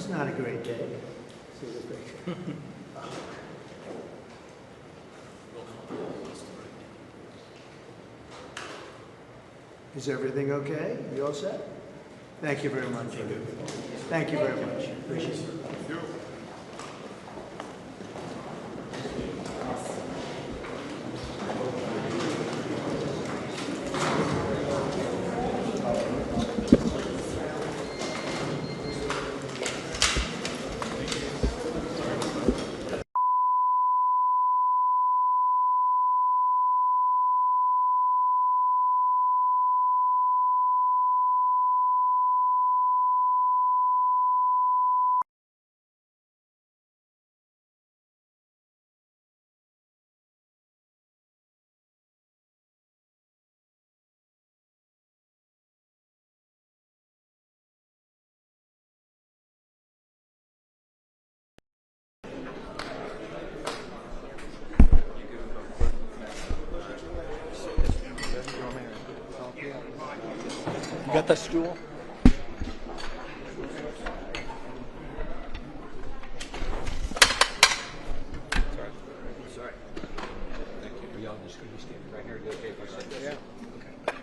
It's not a great day. See the picture. Is everything okay? You all set? Thank you very much. Thank you very much. Appreciate it. You got the stool? Sorry. Thank you. Are y'all just going to be standing right here? Is it okay if I sit there? Yeah. Okay.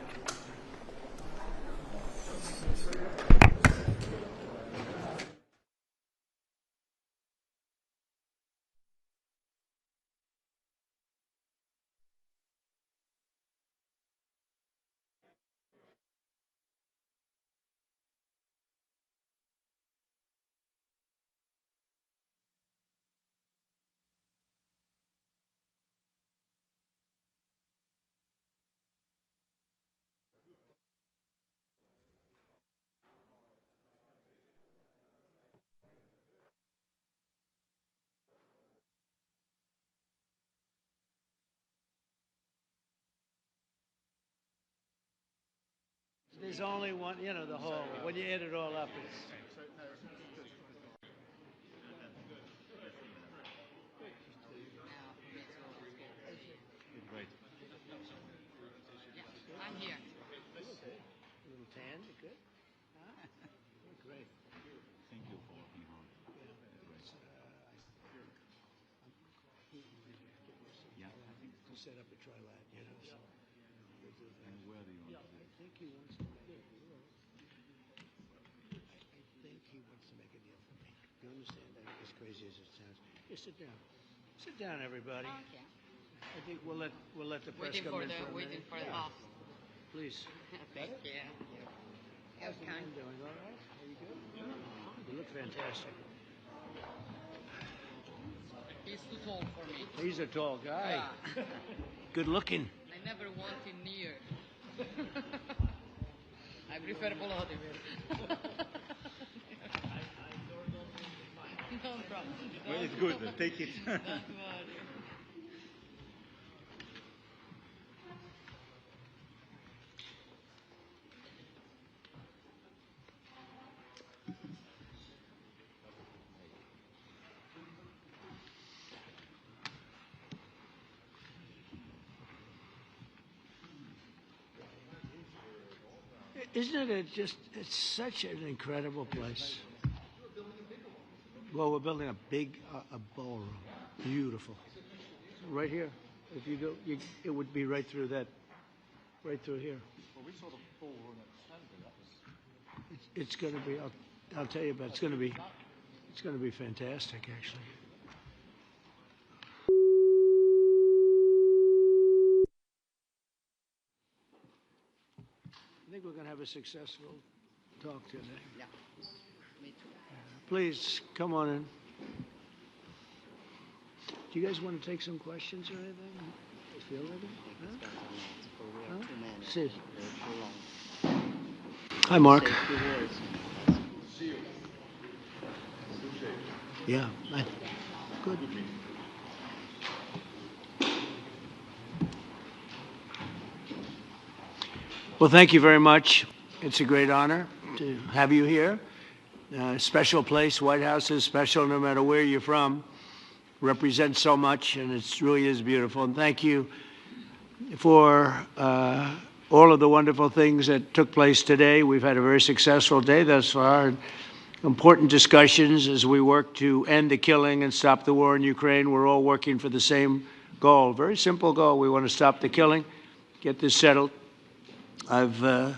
There's only one, you know, the whole, when you add it all up, it's... I'm here. A little tan, you good? Huh? Great. Thank you for working hard. Yeah, I think To set up a trilad, you know, so... and where do you want to do? I think he wants to make a deal. I think he wants to make a deal for me. You understand that? As crazy as it sounds. Here, sit down. Sit down, everybody. Okay. I think we'll let the press Waiting come for in the for a waiting minute. for the off. Please. Thank you. How's the man doing? All right? Are you good? You look fantastic. He's too tall for me. He's a tall guy. Yeah. Good looking. I never want him near. I prefer Volodymyr. No problem. Well, it's good. Take it. Don't worry. Isn't it it's such an incredible place. Well, we're building a big a ballroom. Beautiful. Right here. If you go, it would be right through that, right through here. Well, we saw the ballroom at Sandy. That was... It's going to be, I'll tell you about, it's going to be fantastic, actually. I think we're going to have a successful talk today. Yeah. Me too. Please, come on in. Do you guys want to take some questions or anything? Feel ready? Huh? Sid. Hi, Mark. Yeah, good. Well, thank you very much. It's a great honor to have you here. Special place. White House is special no matter where you're from. Represents so much, and it really is beautiful. And thank you for all of the wonderful things that took place today. We've had a very successful day thus far. And important discussions as we work to end the killing and stop the war in Ukraine. We're all working for the same goal, very simple goal. We want to stop the killing, get this settled. I've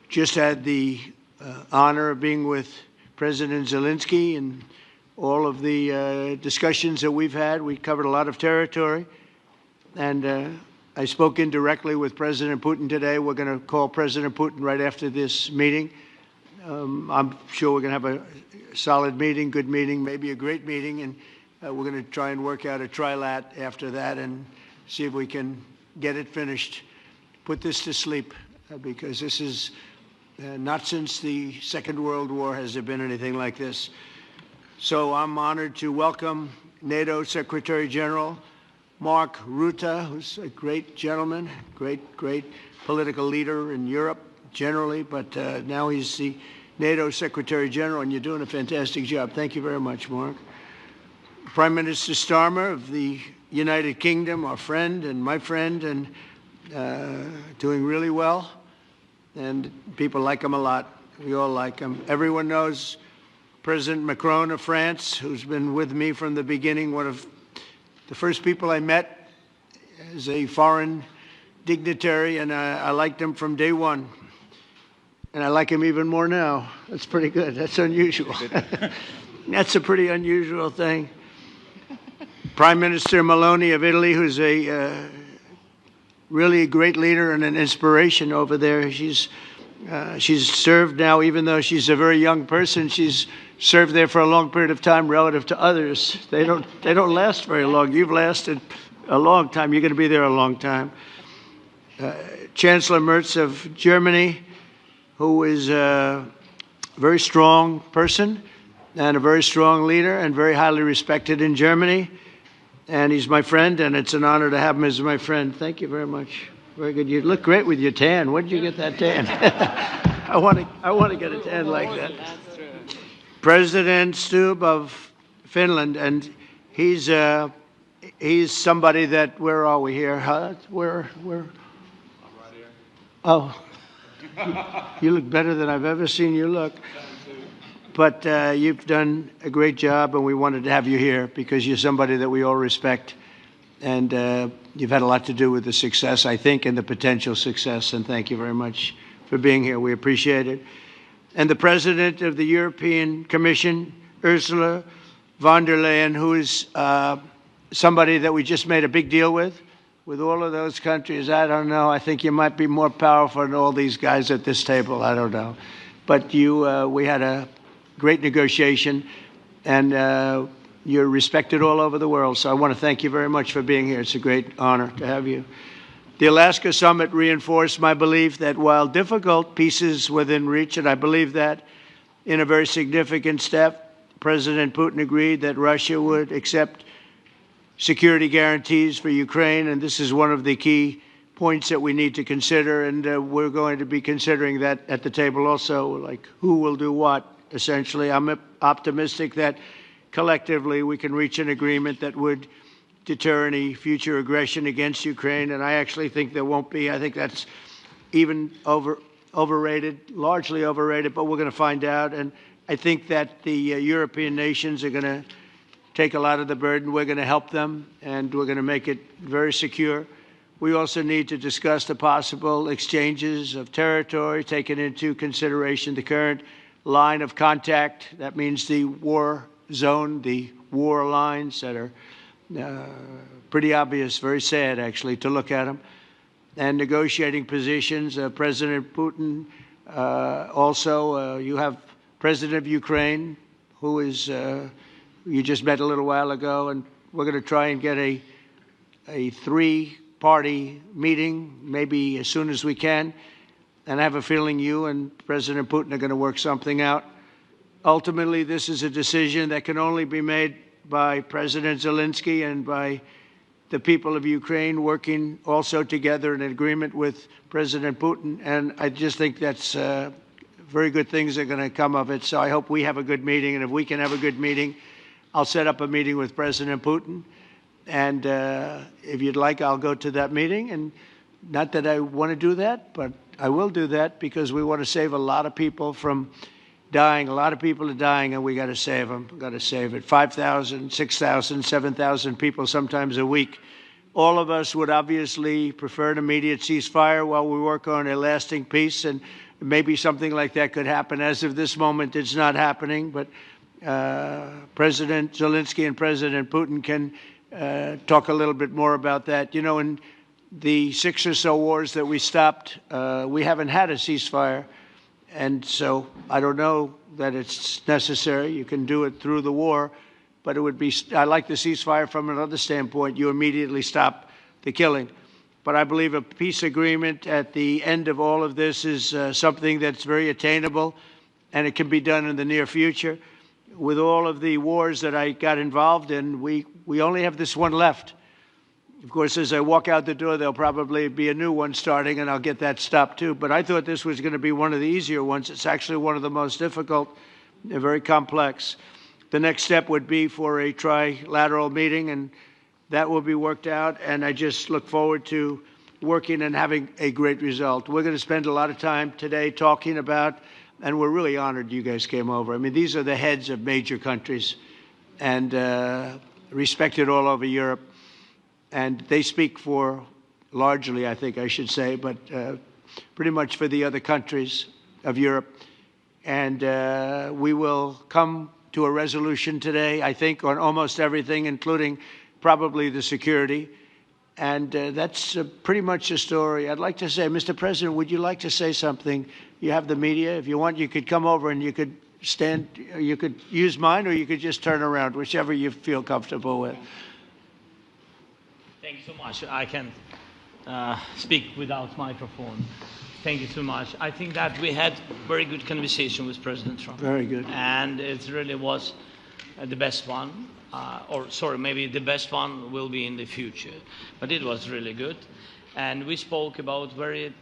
just had the honor of being with President Zelensky and all of the discussions that we've had. We covered a lot of territory, and I spoke indirectly with President Putin today. We're going to call President Putin right after this meeting. I'm sure we're going to have a solid meeting, good meeting, maybe a great meeting, and we're going to try and work out a trilat after that and see if we can get it finished, put this to sleep, because this is not since the Second World War has there been anything like this. So I'm honored to welcome NATO Secretary-General Mark Rutte, who's a great gentleman, great political leader in Europe generally, but now he's the NATO Secretary-General, and you're doing a fantastic job. Thank you very much, Mark. Prime Minister Starmer of the United Kingdom, our friend and my friend, and doing really well, and people like him a lot. We all like him. Everyone knows President Macron of France, who's been with me from the beginning, one of the first people I met as a foreign dignitary, and I liked him from day one. And I like him even more now. That's pretty good. That's unusual. That's a pretty unusual thing. Prime Minister Meloni of Italy, who's a really a great leader and an inspiration over there. She's served now, even though she's a very young person, she's served there for a long period of time relative to others. They don't last very long. You've lasted a long time. You're going to be there a long time. Chancellor Merz of Germany, who is a very strong person and a very strong leader and very highly respected in Germany. And he's my friend, and it's an honor to have him as my friend. Thank you very much. Very good. You look great with your tan. Where did you get that tan? I want to get a tan like that. President Stubb of Finland, and he's somebody that, where are we here? Where? I'm right here. Oh. You look better than I've ever seen you look. But you've done a great job, and we wanted to have you here because you're somebody that we all respect. And you've had a lot to do with the success, I think, and the potential success. And thank you very much for being here. We appreciate it. And the President of the European Commission, Ursula von der Leyen, who is somebody that we just made a big deal with all of those countries. I don't know. I think you might be more powerful than all these guys at this table. I don't know. But we had a great negotiation, and you're respected all over the world. So I want to thank you very much for being here. It's a great honor to have you. The Alaska Summit reinforced my belief that while difficult, peace is within reach, and I believe that in a very significant step, President Putin agreed that Russia would accept security guarantees for Ukraine, and this is one of the key points that we need to consider, and we're going to be considering that at the table also, like who will do what, essentially. I'm optimistic that collectively we can reach an agreement that would deter any future aggression against Ukraine, and I actually think there won't be. I think that's even overrated, largely overrated, but we're going to find out, and I think that the European nations are going to take a lot of the burden. We're going to help them, and we're going to make it very secure. We also need to discuss the possible exchanges of territory, taking into consideration the current line of contact. That means the war zone, the war lines that are pretty obvious, very sad, actually, to look at them. And negotiating positions. President Putin, also, you have President of Ukraine, who is, you just met a little while ago, and we're going to try and get a three-party meeting, maybe as soon as we can. And I have a feeling you and President Putin are going to work something out. Ultimately, this is a decision that can only be made by President Zelensky and by the people of Ukraine working also together in agreement with President Putin. And I just think that's very good things are going to come of it. So I hope we have a good meeting. And if we can have a good meeting, I'll set up a meeting with President Putin. And if you'd like, I'll go to that meeting. And not that I want to do that, but I will do that because we want to save a lot of people from dying. A lot of people are dying, and we got to save them. Got to save it. 5,000, 6,000, 7,000 people sometimes a week. All of us would obviously prefer an immediate ceasefire while we work on a lasting peace, and maybe something like that could happen. As of this moment, it's not happening, but President Zelensky and President Putin can talk a little bit more about that. You know, in the 6 or so wars that we stopped, we haven't had a ceasefire, and so I don't know that it's necessary. You can do it through the war, but it would be, I like the ceasefire from another standpoint. You immediately stop the killing. But I believe a peace agreement at the end of all of this is something that's very attainable, and it can be done in the near future. With all of the wars that I got involved in, we only have this one left. Of course, as I walk out the door, there'll probably be a new one starting, and I'll get that stopped too. But I thought this was going to be one of the easier ones. It's actually one of the most difficult. They're very complex. The next step would be for a trilateral meeting, and that will be worked out. And I just look forward to working and having a great result. We're going to spend a lot of time today talking about, and we're really honored you guys came over. I mean, these are the heads of major countries and respected all over Europe. And they speak for, largely, I think I should say, but pretty much for the other countries of Europe. And we will come to a resolution today, I think, on almost everything, including probably the security. And that's pretty much the story. I'd like to say, Mr. President, would you like to say something? You have the media. If you want, you could come over and you could stand, you could use mine, or you could just turn around, whichever you feel comfortable with. Thank you so much. I can speak without microphone. Thank you so much. I think that we had very good conversation with President Trump. Very good. And it really was the best one. Or sorry, maybe the best one will be in the future. But it was really good. And we spoke about very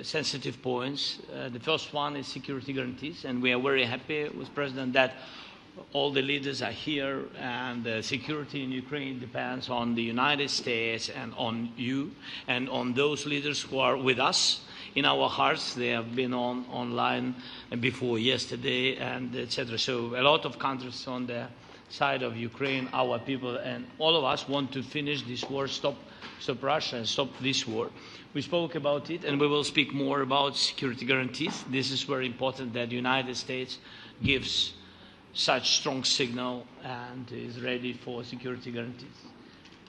sensitive points. The first one is security guarantees. And we are very happy with President that all the leaders are here, and the security in Ukraine depends on the United States and on you and on those leaders who are with us in our hearts. They have been online before yesterday, and etc. So a lot of countries on the side of Ukraine, our people, and all of us want to finish this war, stop Russia and stop this war. We spoke about it, and we will speak more about security guarantees. This is very important that the United States gives such strong signal and is ready for security guarantees.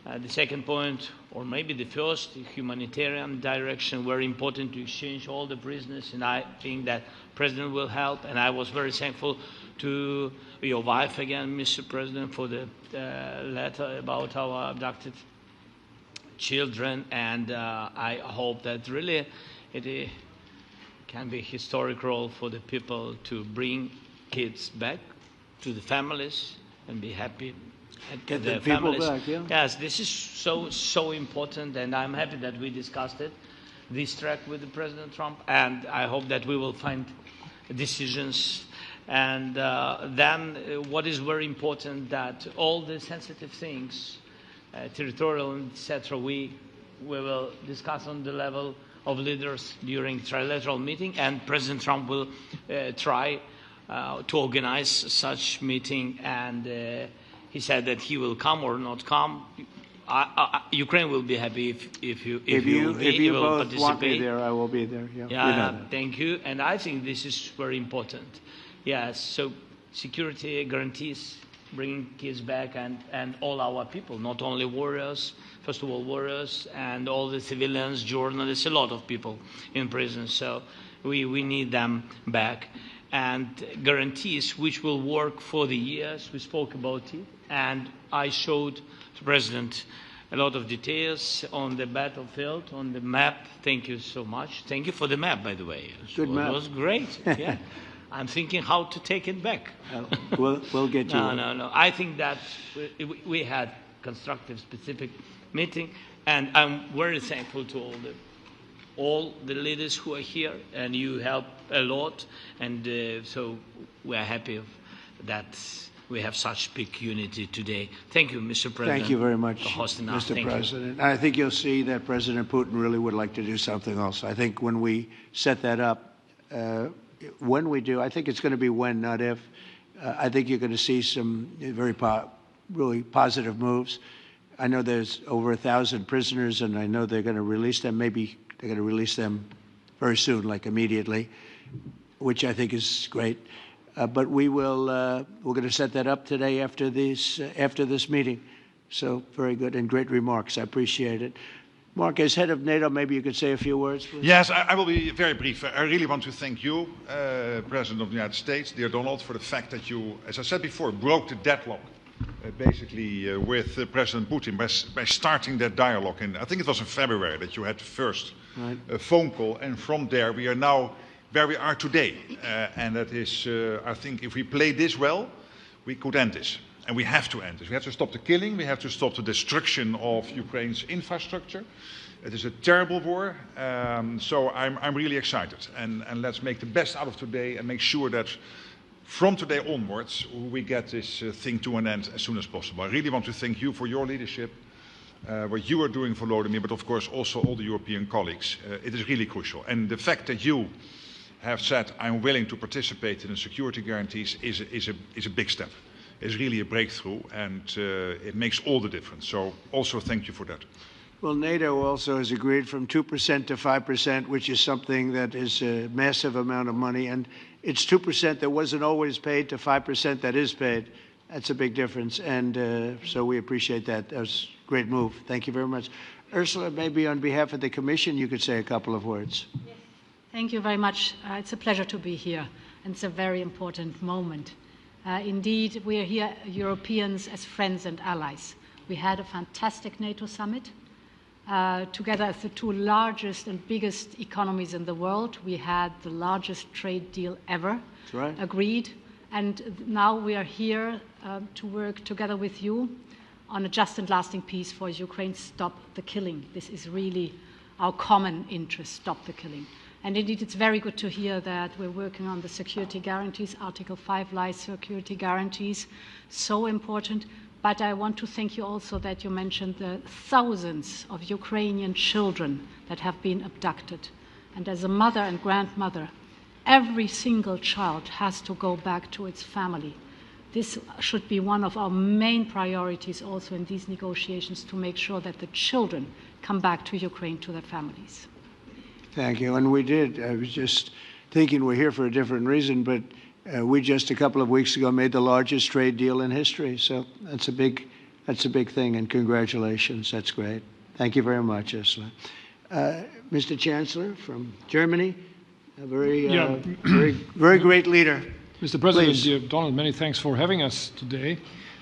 The second point, or maybe the first, the humanitarian direction, very important to exchange all the prisoners, and I think that President will help. And I was very thankful to your wife again, Mr. President, for the letter about our abducted children, and I hope that really it can be a historic role for the people to bring kids back to the families and be happy at Get the people families. back, yeah. Yes, this is so important, and I'm happy that we discussed it, this track with the President Trump, and I hope that we will find decisions. And then what is very important, that all the sensitive things, territorial, etc., we will discuss on the level of leaders during trilateral meeting, and President Trump will try to organize such meeting, and he said that he will come or not come. Ukraine will be happy if you will both participate. want me there, I will be there. Yeah, Yeah, you know that. thank you. And I think this is very important. Yes, so security guarantees, bringing kids back, and all our people, not only warriors, first of all warriors, and all the civilians, journalists, a lot of people in prison. So we need them back. And guarantees which will work for the years. We spoke about it, and I showed the President a lot of details on the battlefield, on the map. Thank you so much. Thank you for the map, by the way. Good map. It was great. Yeah. I'm thinking how to take it back. We'll get you. No. I think that we had constructive, specific meeting, and I'm very thankful to all the leaders who are here, and you help a lot, and so we are happy that we have such big unity today. Thank you, Mr. President. Thank you very much, for hosting us. Mr. President. I think you'll see that President Putin really would like to do something else. I think when we set that up, when we do, I think it's going to be when, not if. I think you're going to see some really positive moves. I know there's over 1,000 prisoners, and I know they're going to release them. Maybe they're going to release them very soon, like immediately, which I think is great. But we're going to set that up today after this meeting. So very good and great remarks. I appreciate it. Mark, as head of NATO, maybe you could say a few words, please. Yes, I will be very brief. I really want to thank you, President of the United States, dear Donald, for the fact that you, as I said before, broke the deadlock, basically with President Putin by starting that dialogue. And I think it was in February that you had the first phone call, and from there we are now where we are today. And that is, I think, if we play this well, we could end this. And we have to end this. We have to stop the killing. We have to stop the destruction of Ukraine's infrastructure. It is a terrible war. So I'm really excited. And let's make the best out of today and make sure that from today onwards, we get this thing to an end as soon as possible. I really want to thank you for your leadership, what you are doing for Volodymyr, but of course also all the European colleagues. It is really crucial. And the fact that you have said, I'm willing to participate in the security guarantees is a big step. Is really a breakthrough, and it makes all the difference. So also thank you for that. Well, NATO also has agreed from 2% to 5%, which is something that is a massive amount of money. And it's 2% that wasn't always paid to 5% that is paid. That's a big difference. And so we appreciate that. That was a great move. Thank you very much. Ursula, maybe on behalf of the Commission, you could say a couple of words. Yes. Thank you very much. It's a pleasure to be here. And it's a very important moment. Indeed, we are here, Europeans, as friends and allies. We had a fantastic NATO summit. Together as the two largest and biggest economies in the world, we had the largest trade deal ever agreed. And now we are here to work together with you on a just and lasting peace for Ukraine. Stop the killing. This is really our common interest, stop the killing. And indeed, it's very good to hear that we're working on the security guarantees, Article 5 lies security guarantees, so important. But I want to thank you also that you mentioned the thousands of Ukrainian children that have been abducted. And as a mother and grandmother, every single child has to go back to its family. This should be one of our main priorities also in these negotiations, to make sure that the children come back to Ukraine, to their families. Thank you. And we did. I was just thinking we're here for a different reason, but we just a couple of weeks ago made the largest trade deal in history. So that's a big thing, and congratulations. That's great. Thank you very much, Ursula. Mr. Chancellor from Germany, a very great leader. Mr. President, Please. dear Donald, many thanks for having us today.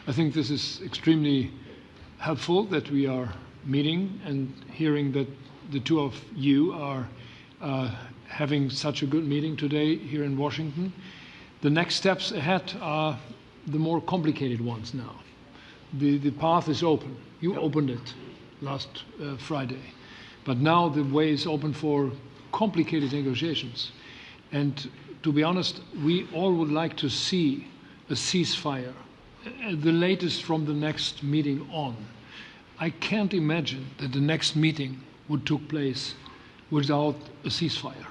I think this is extremely helpful that we are meeting and hearing that the two of you are having such a good meeting today here in Washington. The next steps ahead are the more complicated ones now. The path is open. You opened it last Friday. But now the way is open for complicated negotiations. And to be honest, we all would like to see a ceasefire, the latest from the next meeting on. I can't imagine that the next meeting would take place without a ceasefire.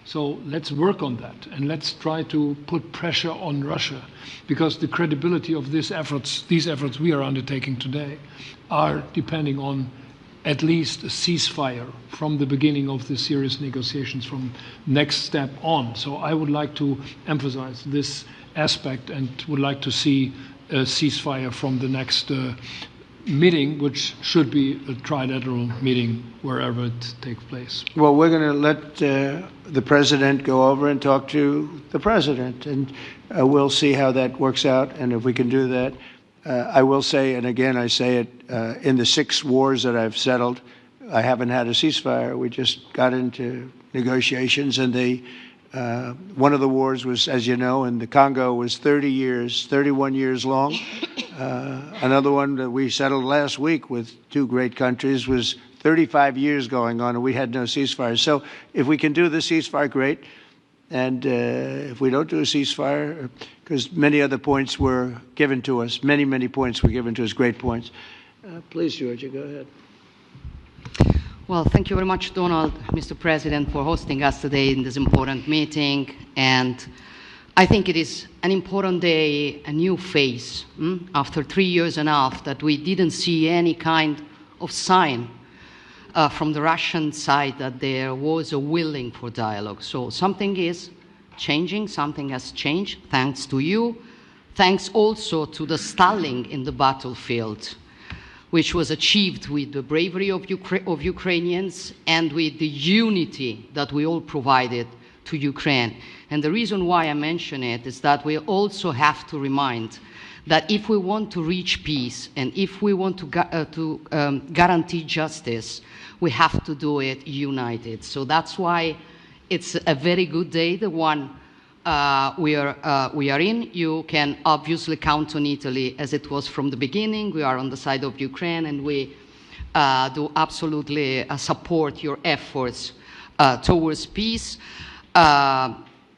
So let's work on that, and let's try to put pressure on Russia, because the credibility of these efforts we are undertaking today are depending on at least a ceasefire from the beginning of the serious negotiations from next step on. So I would like to emphasize this aspect and would like to see a ceasefire from the next meeting, which should be a trilateral meeting wherever it takes place. Well, we're going to let the President go over and talk to the President, and we'll see how that works out, and if we can do that. I will say, and again I say it, in the 6 wars that I've settled, I haven't had a ceasefire. We just got into negotiations, and one of the wars was, as you know, in the Congo was 31 years long. Another one that we settled last week with 2 great countries was 35 years going on, and we had no ceasefire. So if we can do the ceasefire, great. And if we don't do a ceasefire, because many other points were given to us, many points were given to us, great points. Please, Georgia, go ahead. Well, thank you very much, Donald, Mr. President, for hosting us today in this important meeting. And I think it is an important day, a new phase, after 3 years and a half that we didn't see any kind of sign from the Russian side that there was a willing for dialogue. So something is changing, something has changed, thanks to you, thanks also to the stalling in the battlefield, which was achieved with the bravery of Ukrainians and with the unity that we all provided to Ukraine. And the reason why I mention it is that we also have to remind that if we want to reach peace and if we want to guarantee justice, we have to do it united. So that's why it's a very good day, the one we are in. You can obviously count on Italy as it was from the beginning. We are on the side of Ukraine, and we do absolutely support your efforts towards peace.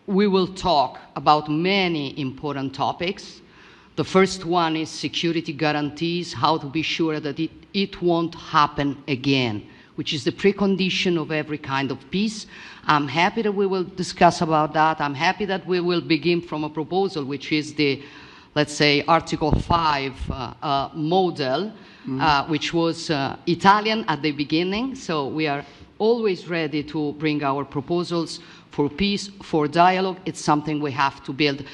We will talk about many important topics. The first one is security guarantees, how to be sure that it won't happen again, which is the precondition of every kind of peace. I'm happy that we will discuss about that. I'm happy that we will begin from a proposal, which is the, let's say, Article 5 model, which was Italian at the beginning. So we are always ready to bring our proposals for peace, for dialogue. It's something we have to build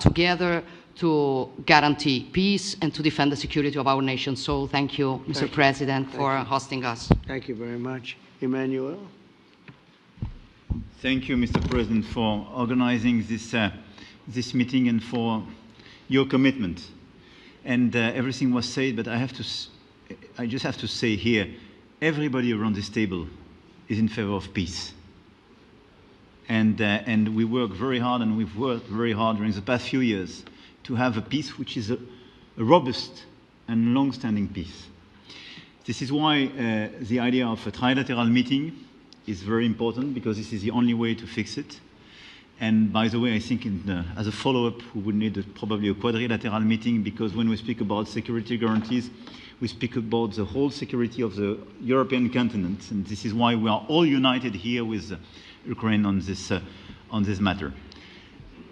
together to guarantee peace and to defend the security of our nation. So thank you, Mr. President, for hosting us. Thank you very much. Emmanuel? Thank you, Mr. President, for organizing this meeting and for your commitment. And everything was said, but I just have to say here, everybody around this table is in favor of peace. And we work very hard, and we've worked very hard during the past few years to have a peace which is a robust and long-standing peace. This is why the idea of a trilateral meeting is very important, because this is the only way to fix it. And by the way, I think as a follow-up, we would need probably a quadrilateral meeting, because when we speak about security guarantees, we speak about the whole security of the European continent. And this is why we are all united here with Ukraine on this matter.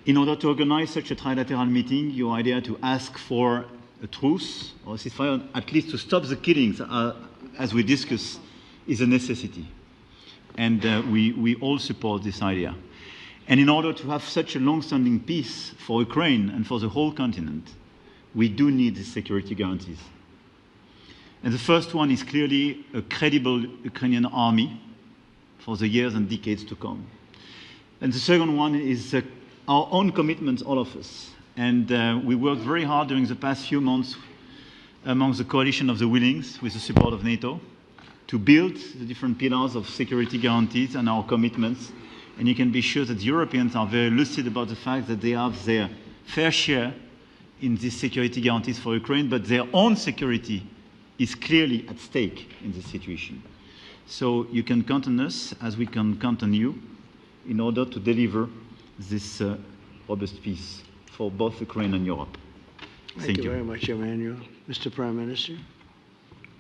In order to organize such a trilateral meeting, your idea to ask for a truce or a ceasefire, at least to stop the killings, as we discussed, is a necessity. And we all support this idea. And in order to have such a long-standing peace for Ukraine and for the whole continent, we do need these security guarantees. And the first one is clearly a credible Ukrainian army for the years and decades to come. And the second one is our own commitment, all of us. And we worked very hard during the past few months among the coalition of the willings, with the support of NATO, to build the different pillars of security guarantees and our commitments. And you can be sure that the Europeans are very lucid about the fact that they have their fair share in these security guarantees for Ukraine, but their own security is clearly at stake in this situation. So you can count on us, as we can count on you, in order to deliver this robust peace for both Ukraine and Europe. Thank you very much, Emmanuel. Mr. Prime Minister?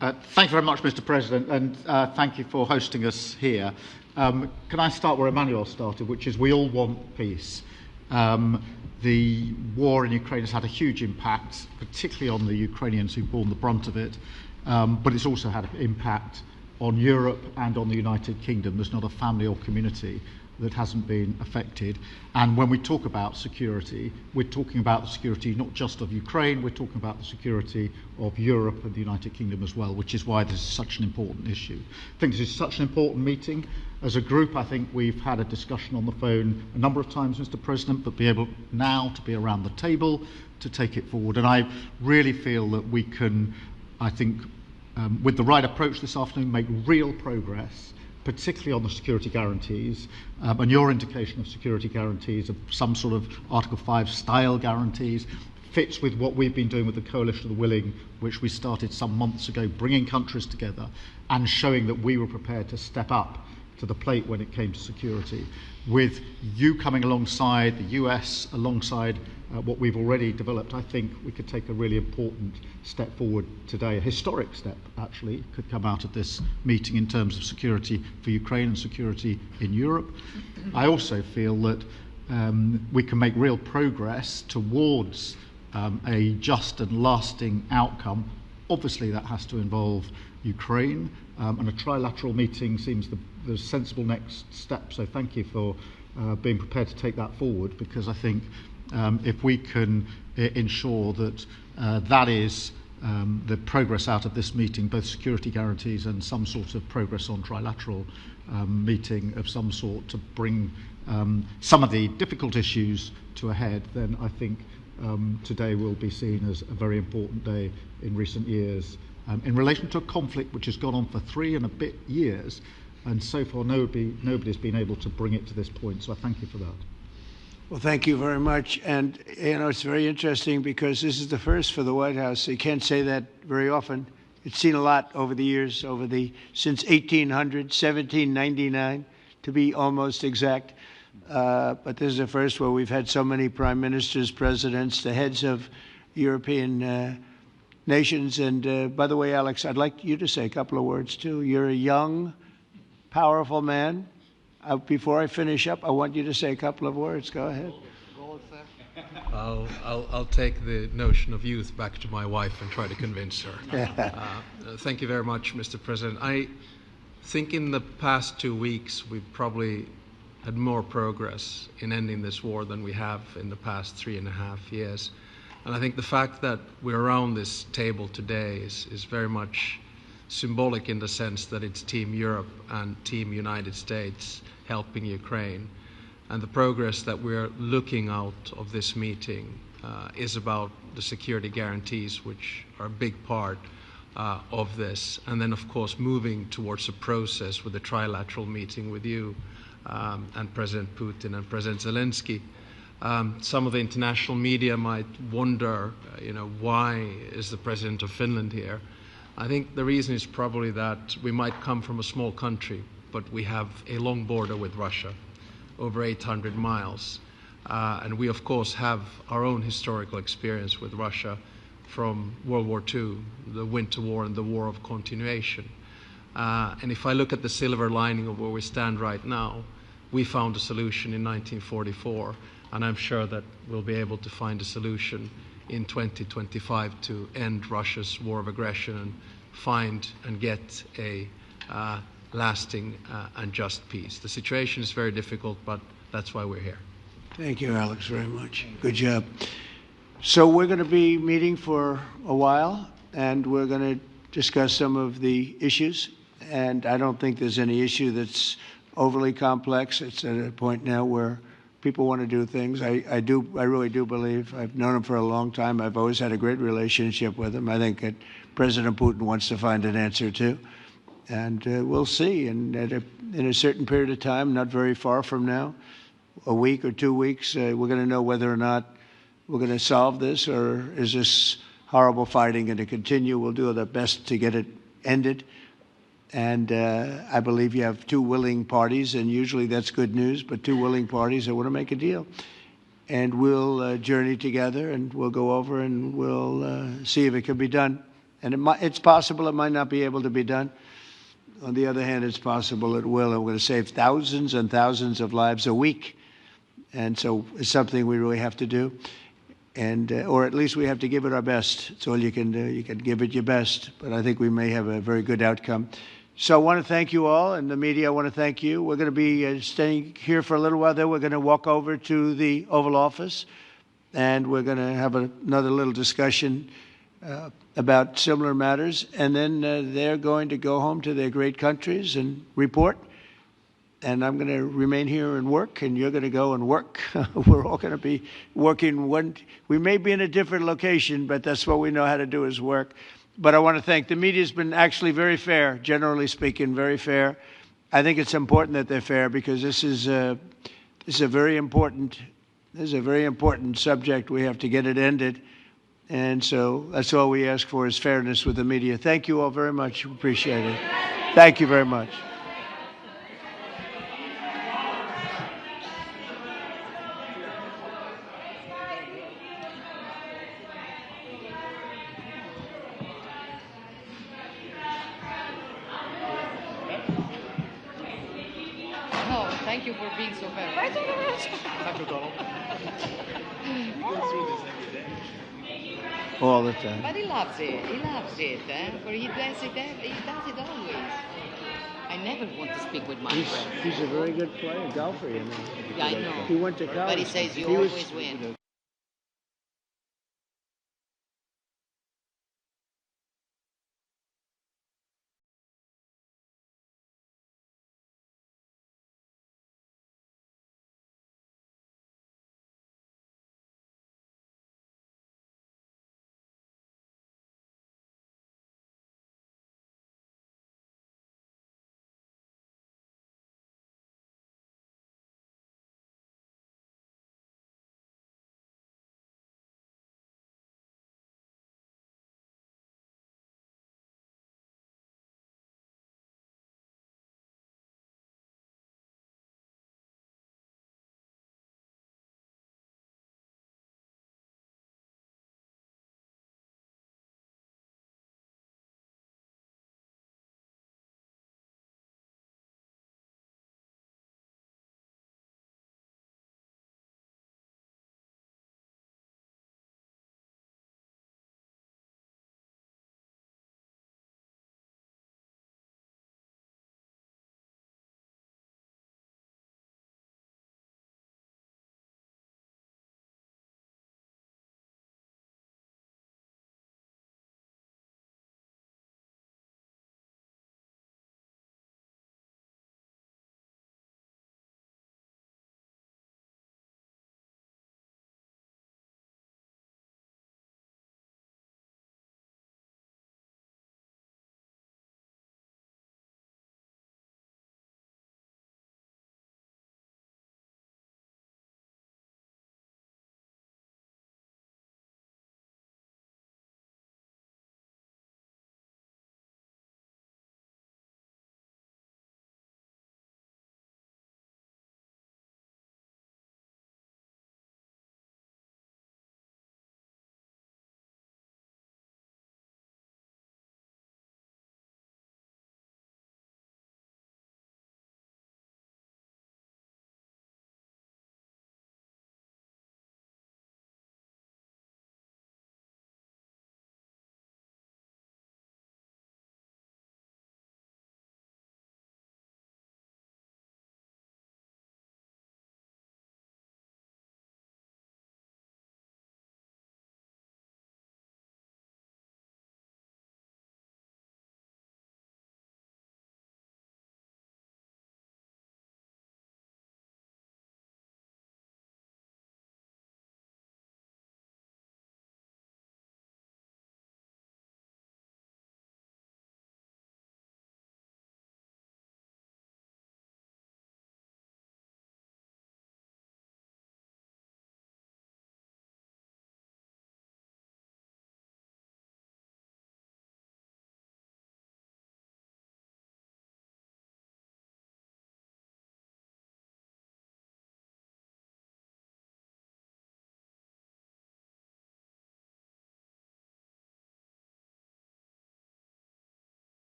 Thank you very much, Mr. President, and thank you for hosting us here. Can I start where Emmanuel started, which is we all want peace. The war in Ukraine has had a huge impact, particularly on the Ukrainians who've borne the brunt of it, but it's also had an impact on Europe and on the United Kingdom. There's not a family or community that hasn't been affected. And when we talk about security, we're talking about the security not just of Ukraine, we're talking about the security of Europe and the United Kingdom as well, which is why this is such an important issue. I think this is such an important meeting. As a group, I think we've had a discussion on the phone a number of times, Mr. President, but be able now to be around the table to take it forward. And I really feel that we can, I think, with the right approach this afternoon, make real progress, particularly on the security guarantees, and your indication of security guarantees, of some sort of Article 5 style guarantees, fits with what we've been doing with the Coalition of the Willing, which we started some months ago, bringing countries together and showing that we were prepared to step up to the plate when it came to security. With you coming alongside, the US alongside what we've already developed, I think we could take a really important step forward today. A historic step, actually, could come out of this meeting in terms of security for Ukraine and security in Europe. I also feel that we can make real progress towards a just and lasting outcome. Obviously, that has to involve Ukraine, and a trilateral meeting seems the sensible next step. So thank you for being prepared to take that forward, because I think if we can ensure that that is the progress out of this meeting, both security guarantees and some sort of progress on trilateral meeting of some sort to bring some of the difficult issues to a head, then I think today will be seen as a very important day in recent years in relation to a conflict which has gone on for 3 and a bit years, and so far nobody's been able to bring it to this point. So I thank you for that. Well, thank you very much. And, you know, it's very interesting because this is the first for the White House. You can't say that very often. It's seen a lot over the years, since 1800, 1799, to be almost exact. But this is the first where we've had so many prime ministers, presidents, the heads of European nations. And by the way, Alex, I'd like you to say a couple of words, too. You're a young, powerful man. Before I finish up, I want you to say a couple of words. Go ahead. I'll take the notion of youth back to my wife and try to convince her. Thank you very much, Mr. President. I think in the past 2 weeks we've probably had more progress in ending this war than we have in the past 3.5 years. And I think the fact that we're around this table today is very much symbolic in the sense that it's Team Europe and Team United States helping Ukraine. And the progress that we're looking out of this meeting is about the security guarantees, which are a big part of this. And then, of course, moving towards a process with a trilateral meeting with you and President Putin and President Zelensky. Some of the international media might wonder, why is the President of Finland here? I think the reason is probably that we might come from a small country, but we have a long border with Russia, over 800 miles. And we, of course, have our own historical experience with Russia from World War II, the Winter War and the War of Continuation. And if I look at the silver lining of where we stand right now, we found a solution in 1944, and I'm sure that we'll be able to find a solution in 2025 to end Russia's war of aggression and find and get a lasting and just peace. The situation is very difficult, but that's why we're here. Thank you, Alex, very much. Good job. So we're going to be meeting for a while, and we're going to discuss some of the issues. And I don't think there's any issue that's overly complex. It's at a point now where people want to do things. I really do believe. I've known him for a long time. I've always had a great relationship with him. I think that President Putin wants to find an answer too. And we'll see. And in a certain period of time, not very far from now, a week or 2 weeks, we're going to know whether or not we're going to solve this, or is this horrible fighting going to continue. We'll do our best to get it ended. And I believe you have 2 willing parties, and usually that's good news, but 2 willing parties that want to make a deal. And we'll journey together, and we'll go over, and we'll see if it can be done. And it's possible it might not be able to be done. On the other hand, it's possible it will, and we're going to save thousands and thousands of lives a week. And so it's something we really have to do. And, or at least we have to give it our best. It's all you can do. You can give it your best. But I think we may have a very good outcome. So I want to thank you all, and the media, I want to thank you. We're going to be staying here for a little while. Then we're going to walk over to the Oval Office, and we're going to have another little discussion about similar matters. And then they're going to go home to their great countries and report. And I'm going to remain here and work, and you're going to go and work. We're all going to be working. We may be in a different location, but that's what we know how to do is work. But I want to thank the media. Has been actually very fair, generally speaking, very fair. I think it's important that they're fair because this is a very important subject. We have to get it ended, and so that's all we ask for is fairness with the media. Thank you all very much. Appreciate it. Thank you very much. Thank you for being so fair. Thank you, Donald. All the time. But he loves it. He loves it. For he does it always. I never want to speak with my friend. He's a very good player, golfer, you know. Yeah, I know. He went to college. But he says you He was- always win.